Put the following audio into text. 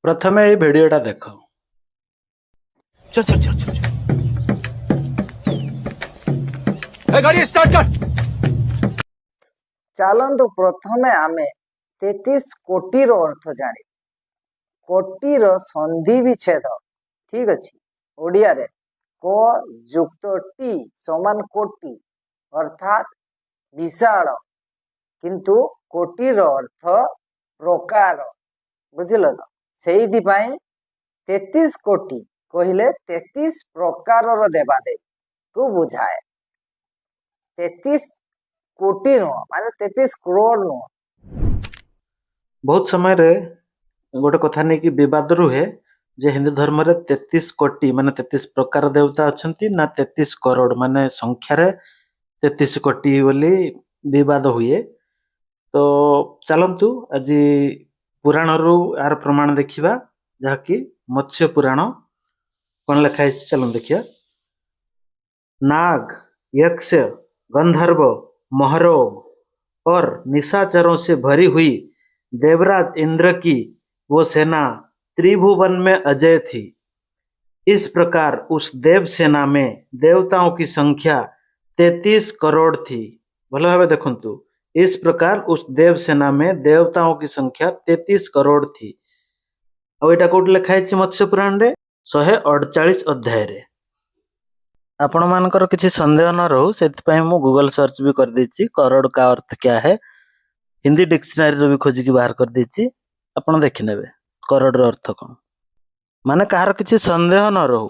प्रथमे ये भिडियोटा देख। चल चल चल चल चल। ए, गाड़ी स्टार्ट कर। चलतु प्रथमे आमे 33 कोटी रो अर्थ जानी कोटी रो संधि विच्छेद ठीक अच्छे ओडिया रे क युक्त टी समान कोटी अर्थात विशाल किंतु कोटी रो अर्थ प्रकार बुझिल तो सेही 33 कोटी कहले 33 प्रकार रो देवादेव को बुझाए 33 कोटी नुह माने 33 करोड़ नुह। बहुत समय रे गोटे कथा नहीं कि विवाद रुहे जे हिंदू धर्म रे 33 कोटी माने 33 प्रकार देवता अछंती ना 33 करोड़ माने संख्या रे 33 कोटी बोली विवाद हुए। तो चलंतु आज पुराण रु यार प्रमाण देखिबा जहाँकि मत्स्य पुराण कौन लिखा है चलन देखिया। नाग यक्ष गंधर्व महरोग और निशाचरों से भरी हुई देवराज इंद्र की वो सेना त्रिभुवन में अजय थी। इस प्रकार उस देव सेना में देवताओं की संख्या 33 करोड़ थी। भल भाव देखंतु इस प्रकार उस देव सेना में देवताओं की संख्या 33 करोड़ थी। और एटा कोट लिखा है मत्स्य पुराण रे 148 अध्याय रे। आपण मानकर किसी संदेह न रहू से मु गूगल सर्च भी कर देछि करोड़ का अर्थ क्या है हिंदी डिक्शनरी रो भी खोजी की बाहर कर देछि आपण देखि नेबे करोड़ रो अर्थ कोन माने कहार किसी संदेह न रहू।